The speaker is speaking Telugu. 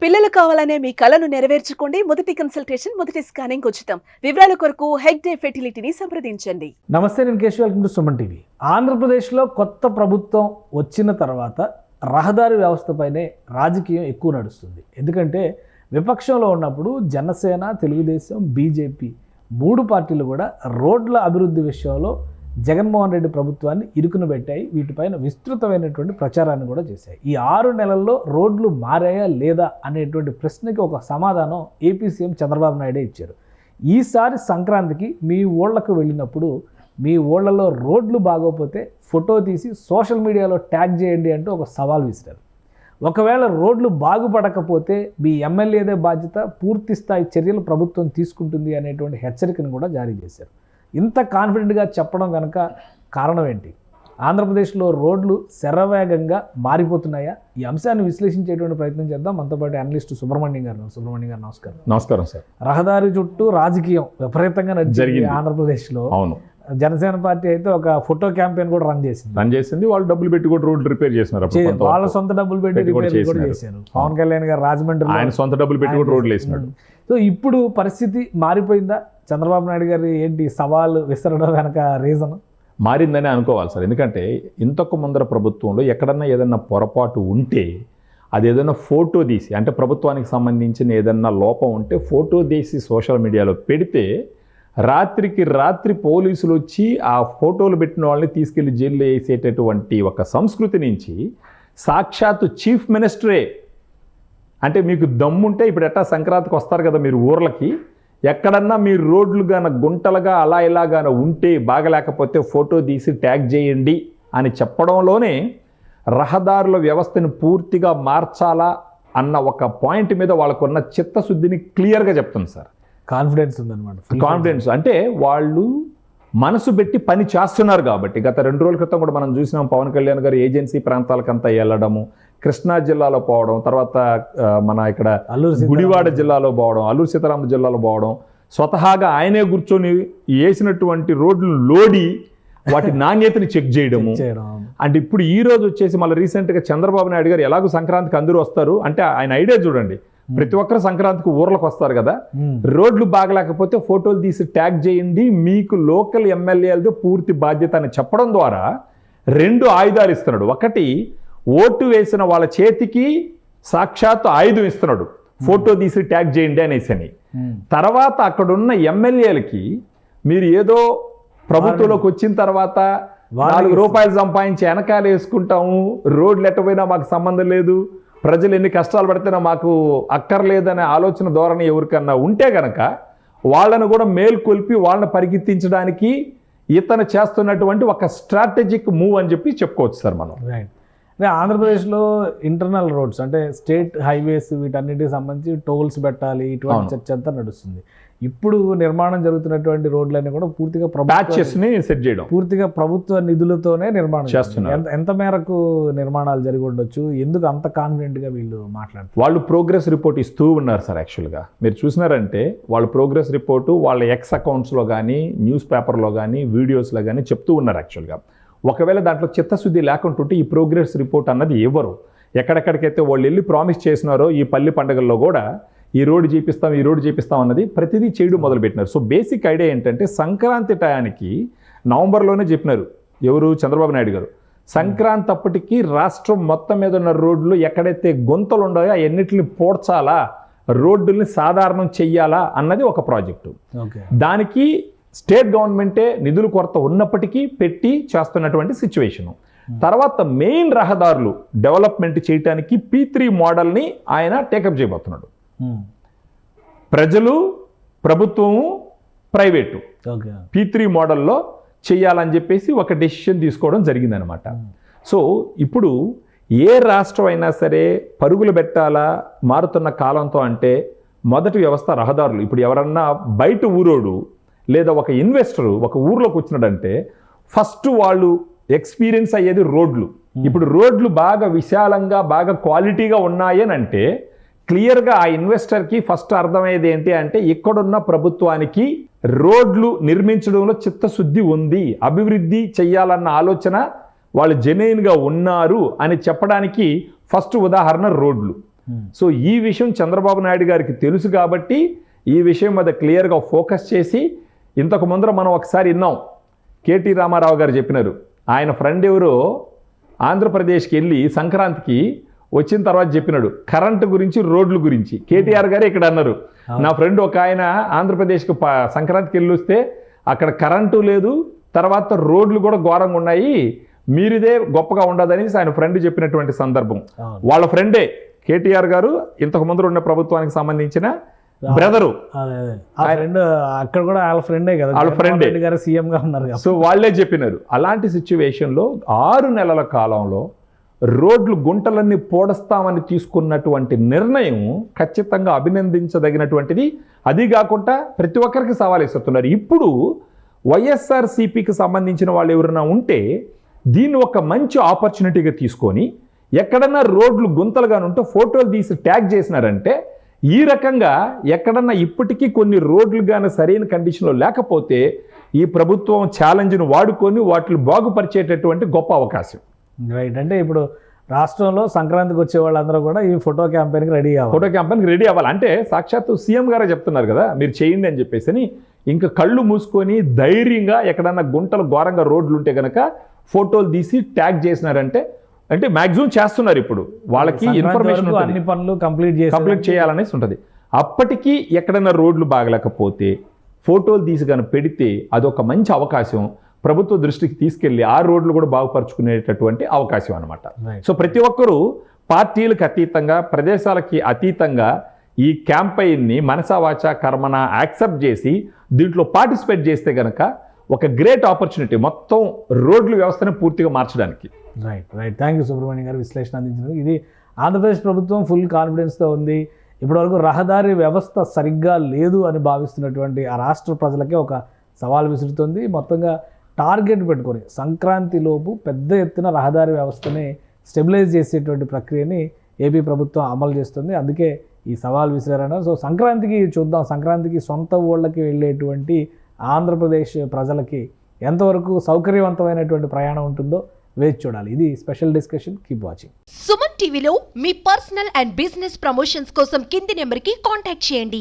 పిల్లలు కావాలనే మీ కలను నెరవేర్చుకోండి. మొదటి కన్సల్టేషన్, మొదటి స్కానింగ్ ఉచితం. వివరాల కొరకు హెగ్డే ఫెర్టిలిటీని సంప్రదించండి. నమస్తే, నేను Keshav. Welcome to Suman TV. ఆంధ్రప్రదేశ్లో కొత్త ప్రభుత్వం వచ్చిన తర్వాత రహదారి వ్యవస్థపైనే రాజకీయం ఎక్కువ నడుస్తుంది. ఎందుకంటే విపక్షంలో ఉన్నప్పుడు జనసేన, తెలుగుదేశం, బీజేపీ మూడు పార్టీలు కూడా రోడ్ల అభివృద్ధి విషయంలో జగన్మోహన్ రెడ్డి ప్రభుత్వాన్ని ఇరుకున పెట్టాయి. వీటిపైన విస్తృతమైనటువంటి ప్రచారాన్ని కూడా చేశాయి. ఈ 6 నెలల్లో రోడ్లు మారాయా లేదా అనేటువంటి ప్రశ్నకి ఒక సమాధానం ఏపీ సీఎం చంద్రబాబు నాయుడే ఇచ్చారు. ఈసారి సంక్రాంతికి మీ ఊళ్ళకు వెళ్ళినప్పుడు మీ ఊళ్ళలో రోడ్లు బాగోపోతే ఫోటో తీసి సోషల్ మీడియాలో ట్యాగ్ చేయండి అంటూ ఒక సవాల్ విసిరారు. ఒకవేళ రోడ్లు బాగుపడకపోతే మీ ఎమ్మెల్యేదే బాధ్యత, పూర్తి స్థాయి చర్యలు ప్రభుత్వం తీసుకుంటుంది అనేటువంటి హెచ్చరికను కూడా జారీ చేశారు. ఇంత కాన్ఫిడెంట్గా చెప్పడం కనుక కారణం ఏంటి? ఆంధ్రప్రదేశ్లో రోడ్లు శరవేగంగా మారిపోతున్నాయా? ఈ అంశాన్ని విశ్లేషించేటువంటి ప్రయత్నం చేద్దాం. మనతో పాటు అనలిస్ట్ సుబ్రహ్మణ్యం గారు. నమస్కారం. నమస్కారం సార్. రహదారి చుట్టూ రాజకీయం విపరీతంగా జరిగింది ఆంధ్రప్రదేశ్లో. అవును. జనసేన పార్టీ అయితే ఒక ఫోటో క్యాంపెయిన్ కూడా రన్ చేసింది. వాళ్ళు డబ్బులు పెట్టి కూడా రోడ్లు రిపేర్ చేస్తున్నారు. వాళ్ళ సొంత డబ్బులు పెట్టి రిపేర్ కూడా చేశారు. పవన్ కళ్యాణ్ గారు రాజమండ్రి ఆయన సొంత డబ్బులు పెట్టి కూడా రోడ్లు వేసినాడు. సో ఇప్పుడు పరిస్థితి మారిపోయిందా? చంద్రబాబు నాయుడు గారు ఏంటి సవాలు విసరడం వెనక రీజన్? మారిందని అనుకోవాలి సార్. ఎందుకంటే ఇంతకు ముందర ప్రభుత్వంలో ఎక్కడన్నా ఏదన్నా పొరపాటు ఉంటే అది ఏదైనా ఫోటో తీసి, అంటే ప్రభుత్వానికి సంబంధించిన ఏదన్నా లోపం ఉంటే ఫోటో తీసి సోషల్ మీడియాలో పెడితే రాత్రికి రాత్రి పోలీసులు వచ్చి ఆ ఫోటోలు పెట్టిన వాళ్ళని తీసుకెళ్లి జైల్లో వేసేటటువంటి ఒక సంస్కృతి నుంచి సాక్షాత్తు చీఫ్ మినిస్టరే, అంటే మీకు దమ్ముంటే ఇప్పుడు ఎట్టా సంక్రాంతికి వస్తారు కదా మీరు ఊర్లకి, ఎక్కడన్నా మీరు రోడ్లు గాన గుంటలుగా అలా ఇలాగాన ఉంటే బాగలేకపోతే ఫోటో తీసి ట్యాగ్ చేయండి అని చెప్పడంలోనే రహదారుల వ్యవస్థను పూర్తిగా మార్చాలా అన్న ఒక పాయింట్ మీద వాళ్ళకున్న చిత్తశుద్ధిని క్లియర్గా చెప్తుంది సార్. కాన్ఫిడెన్స్ ఉందన్నమాట. కాన్ఫిడెన్స్ అంటే వాళ్ళు మనసు పెట్టి పని చేస్తున్నారు కాబట్టి. గత 2 రోజుల క్రితం కూడా మనం చూసినాం, పవన్ కళ్యాణ్ గారు ఏజెన్సీ ప్రాంతాలకంతా వెళ్ళడము, కృష్ణా జిల్లాలో పోవడం, తర్వాత మన ఇక్కడ గుడివాడ జిల్లాలో పోవడం, అల్లూరు సీతారామ జిల్లాలో పోవడం, స్వతహాగా ఆయనే కూర్చొని వేసినటువంటి రోడ్లు లోడి వాటి నాణ్యతని చెక్ చేయడము. అంటే ఇప్పుడు ఈ రోజు వచ్చేసి మళ్ళీ రీసెంట్గా చంద్రబాబు నాయుడు గారు ఎలాగో సంక్రాంతికి అందరూ వస్తారు అంటే ఆయన ఐడియా చూడండి, ప్రతి ఒక్కరు సంక్రాంతికి ఊర్లకు వస్తారు కదా, రోడ్లు బాగలేకపోతే ఫోటోలు తీసి ట్యాగ్ చేయండి, మీకు లోకల్ ఎమ్మెల్యేలతో పూర్తి బాధ్యత అని చెప్పడం ద్వారా 2 ఆయుధాలు ఇస్తున్నాడు. ఒకటి, ఓటు వేసిన వాళ్ళ చేతికి సాక్షాత్తు ఆయుధం ఇస్తున్నాడు, ఫోటో తీసి ట్యాగ్ చేయండి అనేసి. తర్వాత అక్కడున్న ఎమ్మెల్యేలకి మీరు ఏదో ప్రభుత్వంలోకి వచ్చిన తర్వాత 4 రూపాయలు సంపాదించి వెనకాల వేసుకుంటాము, రోడ్లు ఎట్టపోయినా మాకు సంబంధం లేదు, ప్రజలు ఎన్ని కష్టాలు పడితేనా మాకు అక్కర్లేదనే ఆలోచన ధోరణి ఎవరికన్నా ఉంటే కనుక వాళ్ళను కూడా మేల్కొల్పి వాళ్ళని పరిగెత్తించడానికి ఇతను చేస్తున్నటువంటి ఒక స్ట్రాటజిక్ మూవ్ అని చెప్పి చెప్పుకోవచ్చు సార్ మనం. రైట్. అంటే ఆంధ్రప్రదేశ్లో ఇంటర్నల్ రోడ్స్ అంటే స్టేట్ హైవేస్ వీటన్నిటికి సంబంధించి టోల్స్ పెట్టాలి, ఇటువంటి చర్చ అంతా నడుస్తుంది. ఇప్పుడు నిర్మాణం జరుగుతున్నటువంటి రోడ్లన్నీ కూడా పూర్తిగా సెట్ చేయడం, పూర్తిగా ప్రభుత్వ నిధులతోనే నిర్మాణం చేస్తున్నారు. ఎంత మేరకు నిర్మాణాలు జరిగి ఉండొచ్చు? ఎందుకు అంత కాన్ఫిడెంట్గా వీళ్ళు మాట్లాడుతారు? వాళ్ళు ప్రోగ్రెస్ రిపోర్ట్ ఇస్తూ ఉన్నారు సార్. యాక్చువల్గా మీరు చూసినారంటే వాళ్ళు ప్రోగ్రెస్ రిపోర్టు వాళ్ళ ఎక్స్ అకౌంట్స్లో కానీ, న్యూస్ పేపర్లో కానీ, వీడియోస్లో కానీ చెప్తూ ఉన్నారు. యాక్చువల్గా ఒకవేళ దాంట్లో చిత్తశుద్ధి లేకుంటుంటే ఈ ప్రోగ్రెస్ రిపోర్ట్ అన్నది ఎవరు ఎక్కడెక్కడికైతే వాళ్ళు వెళ్ళి ప్రామిస్ చేసినారో ఈ పల్లి పండుగల్లో కూడా ఈ రోడ్డు చేపిస్తాం అన్నది ప్రతిదీ చేయడం మొదలుపెట్టినారు. సో బేసిక్ ఐడియా ఏంటంటే సంక్రాంతి టయానికి నవంబర్లోనే చెప్పినారు ఎవరు, చంద్రబాబు నాయుడు గారు, సంక్రాంతి అప్పటికి రాష్ట్రం మొత్తం మీద ఉన్న రోడ్లు ఎక్కడైతే గుంతలు ఉన్నాయో అన్నిటిని పోడ్చాలా, రోడ్డుల్ని సాధారణం చెయ్యాలా అన్నది ఒక ప్రాజెక్టు. దానికి స్టేట్ గవర్నమెంటే నిధుల కొరత ఉన్నప్పటికీ పెట్టి చేస్తున్నటువంటి సిచ్యువేషను. తర్వాత మెయిన్ రహదారులు డెవలప్మెంట్ చేయడానికి P3 మోడల్ని ఆయన టేకప్ చేయబోతున్నాడు. ప్రజలు, ప్రభుత్వము, ప్రైవేటు P3 మోడల్లో చేయాలని చెప్పేసి ఒక డెసిషన్ తీసుకోవడం జరిగిందనమాట. సో ఇప్పుడు ఏ రాష్ట్రం అయినా సరే పరుగులు పెట్టాలా మారుతున్న కాలంతో అంటే మొదటి వ్యవస్థ రహదారులు. ఇప్పుడు ఎవరన్నా బయట ఊరోడు లేదా ఒక ఇన్వెస్టరు ఒక ఊర్లోకి వచ్చినాడంటే ఫస్ట్ వాళ్ళు ఎక్స్పీరియన్స్ అయ్యేది రోడ్లు. ఇప్పుడు రోడ్లు బాగా విశాలంగా బాగా క్వాలిటీగా ఉన్నాయని అంటే క్లియర్గా ఆ ఇన్వెస్టర్కి ఫస్ట్ అర్థమయ్యేది ఏంటి అంటే ఇక్కడున్న ప్రభుత్వానికి రోడ్లు నిర్మించడంలో చిత్తశుద్ధి ఉంది, అభివృద్ధి చెయ్యాలన్న ఆలోచన వాళ్ళు జెన్యూన్గా ఉన్నారు అని చెప్పడానికి ఫస్ట్ ఉదాహరణ రోడ్లు. సో ఈ విషయం చంద్రబాబు నాయుడు గారికి తెలుసు కాబట్టి ఈ విషయం మీద క్లియర్గా ఫోకస్ చేసి, ఇంతకు ముందర మనం ఒకసారి విన్నాం, కేటీ రామారావు గారు చెప్పినారు, ఆయన ఫ్రెండ్ ఎవరో ఆంధ్రప్రదేశ్కి వెళ్ళి సంక్రాంతికి వచ్చిన తర్వాత చెప్పినాడు కరెంటు గురించి, రోడ్ల గురించి. కేటీఆర్ గారే ఇక్కడ అన్నారు, నా ఫ్రెండ్ ఒక ఆయన ఆంధ్రప్రదేశ్కి సంక్రాంతికి వెళ్ళి వస్తే అక్కడ కరెంటు లేదు, తర్వాత రోడ్లు కూడా ఘోరంగా ఉన్నాయి, మీరిదే గొప్పగా ఉండదని ఆయన ఫ్రెండ్ చెప్పినటువంటి సందర్భం. వాళ్ళ ఫ్రెండే కేటీఆర్ గారు, ఇంతకు ముందు ఉన్న ప్రభుత్వానికి సంబంధించిన బ్రదరు. అక్కడ కూడా వాళ్ళ ఫ్రెండే కదా, వాళ్ళ ఫ్రెండే గారు సీఎం గా ఉన్నారు. సో వాళ్ళే చెప్పినారు. అలాంటి సిచ్యువేషన్లో 6 నెలల కాలంలో రోడ్లు గుంటలన్నీ పోడస్తామని తీసుకున్నటువంటి నిర్ణయం ఖచ్చితంగా అభినందించదగినటువంటిది. అది కాకుండా ప్రతి ఒక్కరికి సవాల్ ఇస్తున్నారు. ఇప్పుడు వైఎస్ఆర్సీపీకి సంబంధించిన వాళ్ళు ఎవరైనా ఉంటే దీన్ని ఒక మంచి ఆపర్చునిటీగా తీసుకొని ఎక్కడన్నా రోడ్లు గుంతలుగా ఉంటే ఫోటోలు తీసి ట్యాగ్ చేసినారంటే, ఈ రకంగా ఎక్కడన్నా ఇప్పటికీ కొన్ని రోడ్లు కానీ సరైన కండిషన్లో లేకపోతే ఈ ప్రభుత్వం ఛాలెంజ్ను వాడుకొని వాటిని బాగుపరిచేటటువంటి గొప్ప అవకాశం. రైట్. అంటే ఇప్పుడు రాష్ట్రంలో సంక్రాంతికి వచ్చే వాళ్ళందరూ కూడా ఈ ఫోటో క్యాంపెయిన్కి రెడీ అవ్వాలి. ఫోటో క్యాంపెయిన్కి రెడీ అవ్వాలి. అంటే సాక్షాత్తు సీఎం గారే చెప్తున్నారు కదా, మీరు చేయండి అని చెప్పేసి. ఇంకా కళ్ళు మూసుకొని ధైర్యంగా ఎక్కడన్నా గుంటలు ఘోరంగా రోడ్లు ఉంటే కనుక ఫోటోలు తీసి ట్యాగ్ చేసినారంటే, అంటే మ్యాక్సిమం చేస్తున్నారు ఇప్పుడు. వాళ్ళకి ఇన్ఫర్మేషన్ అన్ని పనులు కంప్లీట్ చేయాలనేసి ఉంటుంది. అప్పటికీ ఎక్కడైనా రోడ్లు బాగలేకపోతే ఫోటోలు తీసి కానీ పెడితే అదొక మంచి అవకాశం, ప్రభుత్వ దృష్టికి తీసుకెళ్లి ఆ రోడ్లు కూడా బాగుపరుచుకునేటటువంటి అవకాశం అనమాట. సో ప్రతి ఒక్కరూ పార్టీలకు అతీతంగా, ప్రదేశాలకి అతీతంగా ఈ క్యాంపెయిన్ని మనసా వాచా కర్మన యాక్సెప్ట్ చేసి దీంట్లో పార్టిసిపేట్ చేస్తే కనుక ఒక గ్రేట్ ఆపర్చునిటీ మొత్తం రోడ్ల వ్యవస్థను పూర్తిగా మార్చడానికి. రైట్. థ్యాంక్ యూ సుబ్రహ్మణ్యం గారు విశ్లేషణ అందించినందుకు. ఇది ఆంధ్రప్రదేశ్ ప్రభుత్వం ఫుల్ కాన్ఫిడెన్స్తో ఉంది. ఇప్పటివరకు రహదారి వ్యవస్థ సరిగ్గా లేదు అని భావిస్తున్నటువంటి ఆ రాష్ట్ర ప్రజలకే ఒక సవాల్ విసురుతుంది. మొత్తంగా టార్గెట్ పెట్టుకొని సంక్రాంతిలోపు పెద్ద ఎత్తున రహదారి వ్యవస్థని స్టెబిలైజ్ చేసేటువంటి ప్రక్రియని ఏపీ ప్రభుత్వం అమలు చేస్తుంది. అందుకే ఈ సవాల్ విసిరారన్నారు. సో సంక్రాంతికి చూద్దాం, సంక్రాంతికి సొంత ఊళ్ళకి వెళ్ళేటువంటి ఆంధ్రప్రదేశ్ ప్రజలకి ఎంతవరకు సౌకర్యవంతమైనటువంటి ప్రయాణం ఉంటుందో వేచి చూడాలి. ఇది special discussion. Keep watching. Suman టీవీలో మీ పర్సనల్ అండ్ బిజినెస్ ప్రమోషన్స్ కోసం కింది నెంబర్కి కాంటాక్ట్ చేయండి.